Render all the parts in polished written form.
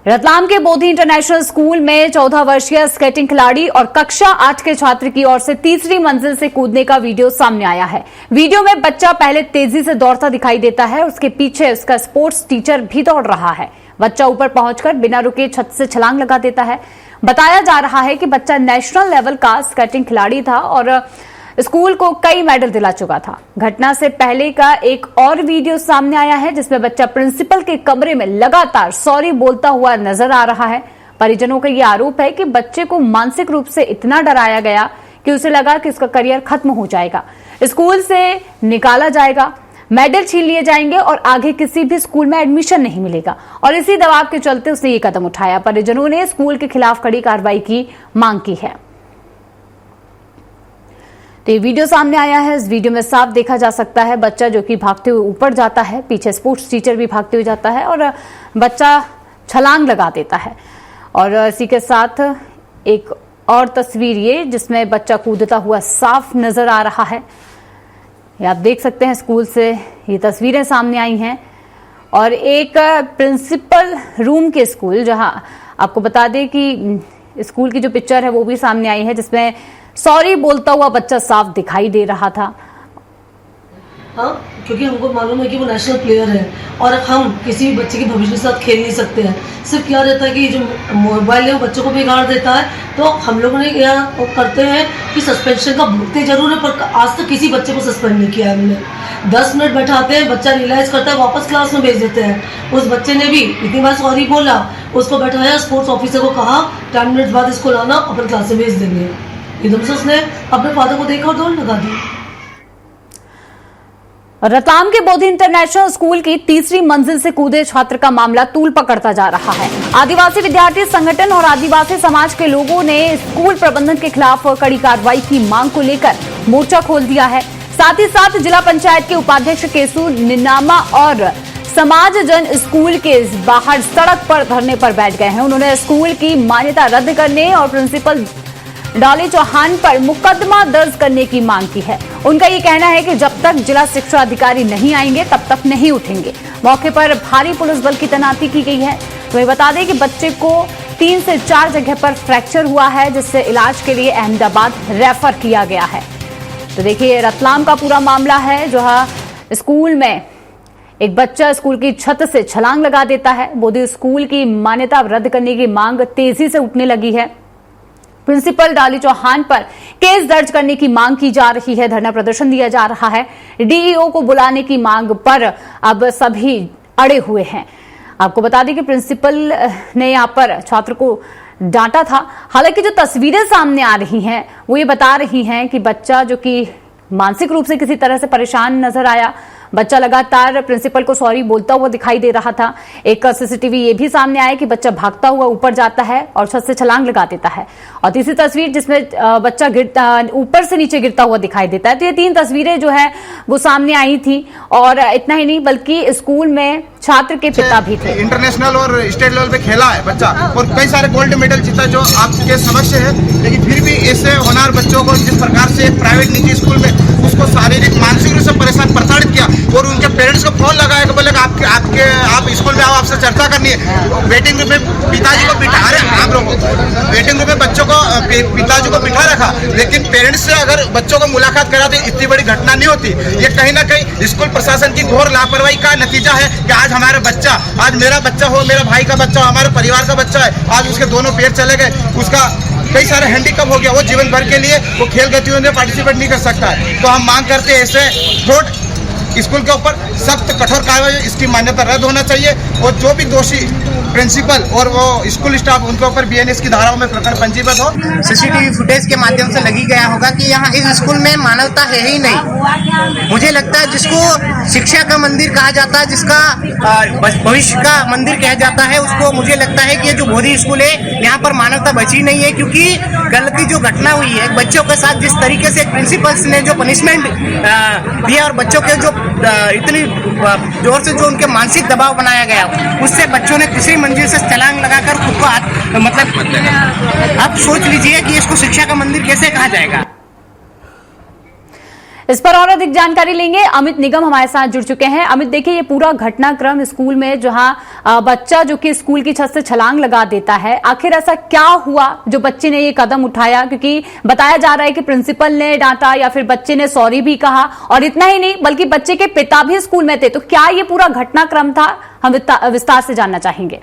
रतलाम के Bodhi international school में 14 वर्षीय स्केटिंग खिलाड़ी और कक्षा 8 के छात्र की ओर से तीसरी मंजिल से कूदने का वीडियो सामने आया है। वीडियो में बच्चा पहले तेजी से दौड़ता दिखाई देता है, उसके पीछे उसका स्पोर्ट्स टीचर भी दौड़ रहा है। बच्चा ऊपर पहुंचकर बिना रुके छत से छलांग लगा देता है। बताया जा रहा है कि बच्चा नेशनल लेवल का स्केटिंग खिलाड़ी था और स्कूल को कई मेडल दिला चुका था। घटना से पहले का एक और वीडियो सामने आया है जिसमें बच्चा प्रिंसिपल के कमरे में लगातार सॉरी बोलता हुआ नजर आ रहा है। परिजनों का यह आरोप है कि बच्चे को मानसिक रूप से इतना डराया गया कि उसे लगा कि उसका करियर खत्म हो जाएगा, स्कूल से निकाला जाएगा, मेडल छीन लिए जाएंगे और आगे किसी भी स्कूल में एडमिशन नहीं मिलेगा, और इसी दबाव के चलते उसने ये कदम उठाया। परिजनों ने स्कूल के खिलाफ कड़ी कार्रवाई की मांग की है। तो ये वीडियो सामने आया है। इस वीडियो में साफ देखा जा सकता है बच्चा जो कि भागते हुए ऊपर जाता है, पीछे स्पोर्ट्स टीचर भी भागते हुए जाता है और बच्चा छलांग लगा देता है। और इसी के साथ एक और तस्वीर ये जिसमें बच्चा कूदता हुआ साफ नजर आ रहा है। ये आप देख सकते हैं, स्कूल से ये तस्वीरें सामने आई हैं। और एक प्रिंसिपल रूम के स्कूल, जहां आपको बता दें कि स्कूल की जो पिक्चर है वो भी सामने आई है जिसमें सॉरी बोलता हुआ बच्चा साफ दिखाई दे रहा था। हाँ, क्योंकि हमको मालूम है कि वो नेशनल प्लेयर है और हम किसी भी बच्चे के भविष्य के साथ खेल नहीं सकते हैं। सिर्फ क्या रहता है कि जो मोबाइल है वो बच्चों को बिगाड़ देता है। तो हम लोगों ने यह करते हैं कि सस्पेंशन का भुगते जरूर है, पर आज तक किसी बच्चे को सस्पेंड नहीं किया हमने। 10 मिनट बैठाते हैं, बच्चा रियलाइज करता है, वापस क्लास में भेज देते हैं। उस बच्चे ने भी इतनी बार सॉरी बोला, उसको बैठाया, स्पोर्ट्स ऑफिसर को कहा 10 मिनट बाद इसको लाना, अपन क्लास में भेज देंगे। एकदम से उसने अपने फादर को देखा और दौड़ लगा दी। रतलाम के बोधी इंटरनेशनल स्कूल की तीसरी मंजिल से कूदे छात्र का मामला तूल पकड़ता जा रहा है। आदिवासी विद्यार्थी संगठन और आदिवासी समाज के लोगों ने स्कूल प्रबंधन के खिलाफ कड़ी कार्रवाई की मांग को लेकर मोर्चा खोल दिया है। साथ ही साथ जिला पंचायत के उपाध्यक्ष केसु निनामा और समाज जन स्कूल के बाहर सड़क पर धरने पर बैठ गए हैं। उन्होंने स्कूल की मान्यता रद्द करने और प्रिंसिपल डॉली चौहान पर मुकदमा दर्ज करने की मांग की है। उनका ये कहना है कि जब तक जिला शिक्षा अधिकारी नहीं आएंगे तब तक नहीं उठेंगे। मौके पर भारी पुलिस बल की तैनाती की गई है। तो ये बता दें कि बच्चे को 3 से 4 जगह पर फ्रैक्चर हुआ है जिससे इलाज के लिए अहमदाबाद रेफर किया गया है। तो देखिए, रतलाम का पूरा मामला है जहां स्कूल में एक बच्चा स्कूल की छत से छलांग लगा देता है। बोधी स्कूल की मान्यता रद्द करने की मांग तेजी से उठने लगी है। प्रिंसिपल डॉली चौहान पर केस दर्ज करने की मांग की जा रही है। धरना प्रदर्शन दिया जा रहा है। डीईओ को बुलाने की मांग पर अब सभी अड़े हुए हैं। आपको बता दें कि प्रिंसिपल ने यहां पर छात्र को डांटा था। हालांकि जो तस्वीरें सामने आ रही हैं वो ये बता रही हैं कि बच्चा जो कि मानसिक रूप से किसी तरह से परेशान नजर आया। बच्चा लगातार प्रिंसिपल को सॉरी बोलता हुआ दिखाई दे रहा था। एक सीसीटीवी ये भी सामने आया कि बच्चा भागता हुआ ऊपर जाता है और छत से छलांग लगा देता है। और तीसरी तस्वीर जिसमें बच्चा ऊपर से नीचे गिरता हुआ दिखाई देता है। तो ये 3 तस्वीरें जो है वो सामने आई थी। और इतना ही नहीं बल्कि स्कूल में छात्र के पिता भी थे। इंटरनेशनल और स्टेट लेवल पे खेला है बच्चा और कई सारे गोल्ड मेडल जीता जो आपके समक्ष है। लेकिन फिर भी ऐसे होनहार बच्चों को जिस प्रकार से प्राइवेट निजी स्कूल में उसको शारीरिक मानसिक रूप से परेशान प्रताड़ित किया और उनके पेरेंट्स को फोन लगाया कि बोले आप स्कूल में आओ, आपसे चर्चा करनी है। वेटिंग रूम में पिताजी को बिठा रहे, आप लोग वेटिंग रूम में बच्चों को पिताजी को बिठा रखा, लेकिन पेरेंट्स से अगर बच्चों को मुलाकात कराते इतनी बड़ी घटना नहीं होती। ये कहीं ना कहीं स्कूल प्रशासन की घोर लापरवाही का नतीजा है कि आज हमारा बच्चा, आज मेरा बच्चा हो, मेरा भाई का बच्चा हो, हमारे परिवार का बच्चा है, आज उसके दोनों पैर चले गए, उसका कई सारे हैंडीकैप हो गया, वो जीवन भर के लिए वो खेल गतिविधियों में पार्टिसिपेट नहीं कर सकता है। तो हम मांग करते हैं ऐसे फ्रॉड स्कूल के ऊपर सख्त कठोर कार्रवाई, इसकी मान्यता रद्द होना चाहिए और जो भी दोषी प्रिंसिपल और वो स्कूल स्टाफ उनके ऊपर बीएनएस की धाराओं में प्रकरण पंजीबद्ध हो। सीसीटीवी फुटेज के माध्यम से लगी गया होगा कि यहाँ इस स्कूल में मानवता है ही नहीं। मुझे लगता है जिसको शिक्षा का मंदिर कहा जाता है, जिसका भविष्य का मंदिर कहा जाता है, उसको मुझे लगता है कि ये जो बोधी स्कूल है यहाँ पर मानवता बची नहीं है। क्योंकि गलती जो घटना हुई है बच्चों के साथ, जिस तरीके से प्रिंसिपल्स ने जो पनिशमेंट दिया और बच्चों के जो इतनी जोर से जो उनके मानसिक दबाव बनाया गया, उससे बच्चों ने तीसरी मंजिल से छलांग लगाकर खुद को मतलब अब सोच लीजिए कि इसको शिक्षा का मंदिर कैसे कहा जाएगा। इस पर और अधिक जानकारी लेंगे। अमित निगम हमारे साथ जुड़ चुके हैं। अमित, देखिए, ये पूरा घटनाक्रम स्कूल में जहां बच्चा जो कि स्कूल की छत से छलांग लगा देता है, आखिर ऐसा क्या हुआ जो बच्चे ने ये कदम उठाया? क्योंकि बताया जा रहा है कि प्रिंसिपल ने डांटा या फिर बच्चे ने सॉरी भी कहा, और इतना ही नहीं बल्कि बच्चे के पिता भी स्कूल में थे। तो क्या ये पूरा घटनाक्रम था, हम विस्तार से जानना चाहेंगे।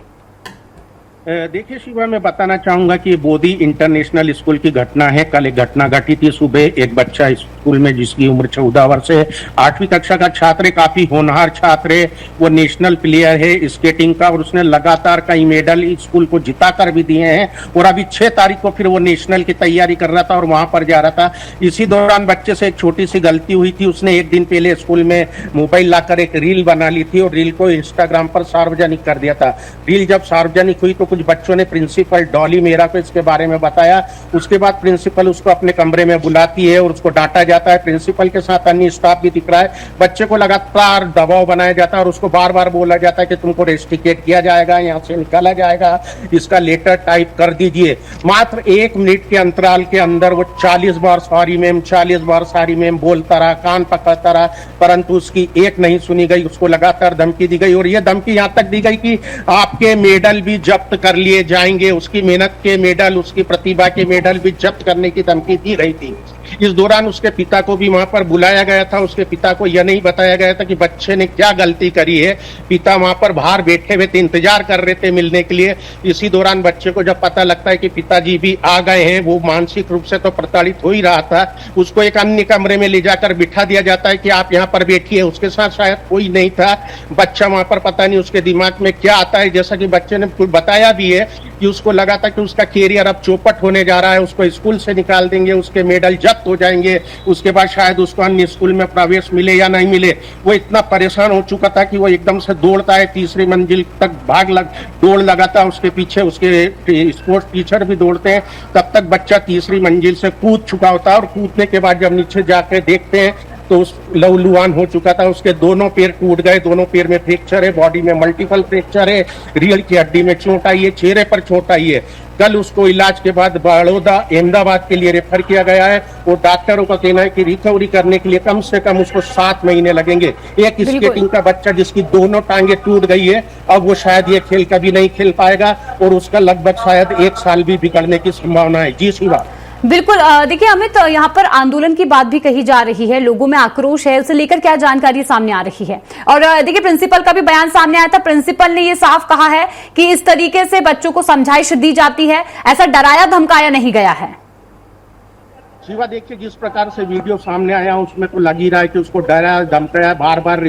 देखिए शिवा, मैं बताना चाहूंगा कि बोधी इंटरनेशनल स्कूल की घटना है। कल एक घटना घटी थी सुबह। एक बच्चा स्कूल में जिसकी उम्र 14 वर्ष है, 8वीं कक्षा का छात्र है, काफी होनहार छात्र है, वो नेशनल प्लेयर है स्केटिंग का, और उसने लगातार कई मेडल स्कूल को जिता कर भी दिए हैं। और अभी 6 तारीख को फिर वो नेशनल की तैयारी कर रहा था और वहां पर जा रहा था। इसी दौरान बच्चे से एक छोटी सी गलती हुई थी। उसने एक दिन पहले स्कूल में मोबाइल लाकर एक रील बना ली थी और रील को इंस्टाग्राम पर सार्वजनिक कर दिया था। रील जब सार्वजनिक हुई तो कुछ बच्चों ने प्रिंसिपल डॉली मेहरा को इसके बारे में बताया। उसके बाद प्रिंसिपल उसको अपने कमरे में बुलाती है और उसको डांटा जाता है। प्रिंसिपल के साथ अन्य स्टाफ भी दिख रहा है। बच्चे को लगातार दबाव बनाया जाता है और उसको बार बार बोला जाता है कि तुमको रेस्ट्रिकेट किया जाएगा, यहाँ से निकाला जाएगा, इसका लेटर टाइप कर दीजिए। मात्र 1 मिनट के अंतराल के अंदर वो 40 बार सॉरी मैम, 40 बार सॉरी मैम बोलता रहा, कान पकड़ता रहा, परंतु उसकी एक नहीं सुनी गई। उसको लगातार धमकी दी गई और ये धमकी यहाँ तक दी गई कि आपके मेडल भी जब्त कर लिए जाएंगे। उसकी मेहनत के मेडल, उसकी प्रतिभा के मेडल भी जब्त करने की धमकी दी गई थी। इस दौरान उसके पिता को भी वहां पर बुलाया गया था। उसके पिता को यह नहीं बताया गया था कि बच्चे ने क्या गलती करी है। पिता वहां पर बाहर बैठे हुए थे, इंतजार कर रहे थे मिलने के लिए। इसी दौरान बच्चे को जब पता लगता है कि पिताजी भी आ गए हैं, वो मानसिक रूप से तो प्रताड़ित हो ही रहा था। उसको एक अन्य कमरे में ले जाकर बिठा दिया जाता है कि आप यहाँ पर बैठिए। उसके साथ शायद कोई नहीं था। बच्चा वहां पर पता नहीं उसके दिमाग में क्या आता है। जैसा कि बच्चे ने बताया भी है कि उसको लगा था कि उसका कैरियर अब चौपट होने जा रहा है, उसको स्कूल से निकाल देंगे, उसके मेडल जब्त हो जाएंगे, उसके बाद शायद उसको अन्य स्कूल में प्रवेश मिले या नहीं मिले। वो इतना परेशान हो चुका था कि वो एकदम से दौड़ता है, 3री मंजिल तक दौड़ लगाता है। उसके पीछे उसके स्पोर्ट्स टीचर भी दौड़ते हैं। तब तक बच्चा 3री मंजिल से कूद चुका होता है और कूदने के बाद जब नीचे जाकर देखते हैं तो उस लहूलुहान हो चुका था। उसके दोनों पैर टूट गए, दोनों पैर में फ्रैक्चर है, बॉडी में मल्टीपल फ्रैक्चर है, रीढ़ की हड्डी में चोट आई है, चेहरे पर चोट आई है। कल उसको इलाज के बाद बड़ौदा, अहमदाबाद के लिए रेफर किया गया है और डॉक्टरों का कहना है कि रिकवरी करने के लिए कम से कम उसको 7 महीने लगेंगे। एक स्केटिंग का बच्चा जिसकी दोनों टांगे टूट गई है, अब वो शायद ये खेल कभी नहीं खेल पाएगा और उसका लगभग शायद 1 साल भी बिगड़ने की संभावना है। जी शिवा। बिल्कुल, देखिए अमित, यहाँ पर आंदोलन की बात भी कही जा रही है, लोगों में आक्रोश है, उसे लेकर क्या जानकारी सामने आ रही है? और देखिए प्रिंसिपल का भी बयान सामने आया था। प्रिंसिपल ने ये साफ कहा है कि इस तरीके से बच्चों को समझाइश दी जाती है, ऐसा डराया धमकाया नहीं गया है। शिवा, देखिए जिस प्रकार से वीडियो सामने आया उसमें तो लग ही रहा है कि उसको डराया धमकाया, बार बार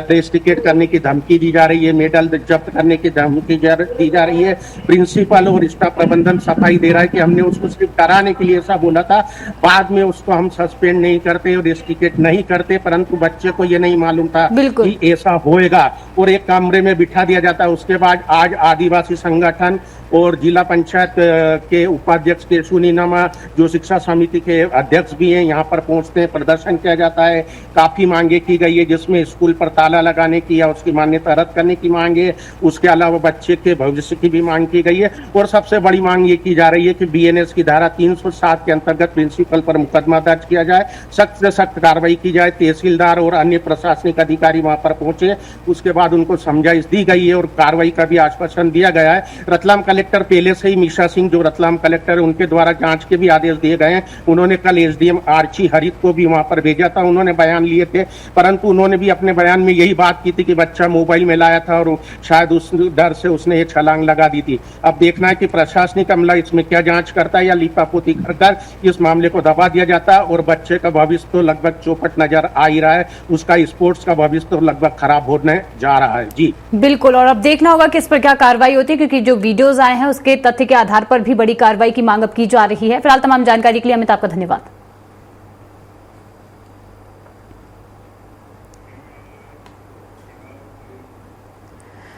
रेस्ट्रिकेट करने की धमकी दी जा रही है, मेडल जब्त करने की धमकी दी जा रही है। प्रिंसिपल और स्टाफ प्रबंधन सफाई दे रहा है कि हमने उसको सिर्फ डराने के लिए ऐसा बोला था, बाद में उसको हम सस्पेंड नहीं करते और रेस्ट्रिकेट नहीं करते। परंतु बच्चे को ये नहीं मालूम था कि ऐसा होएगा और एक कमरे में बिठा दिया जाता है। उसके बाद आज आदिवासी संगठन और जिला पंचायत के उपाध्यक्ष केशु नीनामा, जो शिक्षा समिति के अध्यक्ष भी हैं, यहाँ पर पहुंचते हैं, प्रदर्शन किया जाता है। काफी मांगे की गई है, जिसमें स्कूल पर ताला लगाने की या उसकी मान्यता रद्द करने की मांग है। उसके अलावा बच्चे के भविष्य की भी मांग की गई है और सबसे बड़ी मांग ये की जा रही है कि बीएनएस की धारा 307 के अंतर्गत प्रिंसिपल पर मुकदमा दर्ज किया जाए, सख्त से सख्त कार्रवाई की जाए। तहसीलदार और अन्य प्रशासनिक अधिकारी वहां पर पहुंचे, उसके बाद उनको समझाइश दी गई है और कार्रवाई का भी आश्वासन दिया गया है। रतलाम कलेक्टर पहले से ही मीशा सिंह, जो रतलाम कलेक्टर है, उनके द्वारा जांच के भी आदेश दिए गए हैं। उन्होंने कल एसडीएम आर्ची हरित को भी वहां पर भेजा था, उन्होंने बयान लिए थे, परंतु उन्होंने भी अपने बयान में यही बात की थी कि बच्चा मोबाइल में लाया था और शायद उस डर से उसने ये छलांग लगा दी थी। अब देखना है कि प्रशासनिक अमला इसमें क्या जांच करता है या लीपापोती कर इस मामले को दबा दिया जाता है। और बच्चे का भविष्य तो लगभग चौपट नजर आ ही रहा है, उसका स्पोर्ट्स का भविष्य तो लगभग खराब होने जा रहा है। जी बिल्कुल, और अब देखना होगा कि इस पर क्या कार्रवाई होती है, क्योंकि जो वीडियोज आए हैं उसके तथ्य के आधार पर भी बड़ी कार्रवाई की मांग अब की जा रही है। फिलहाल तमाम जानकारी के लिए अमित, आपका धन्यवाद।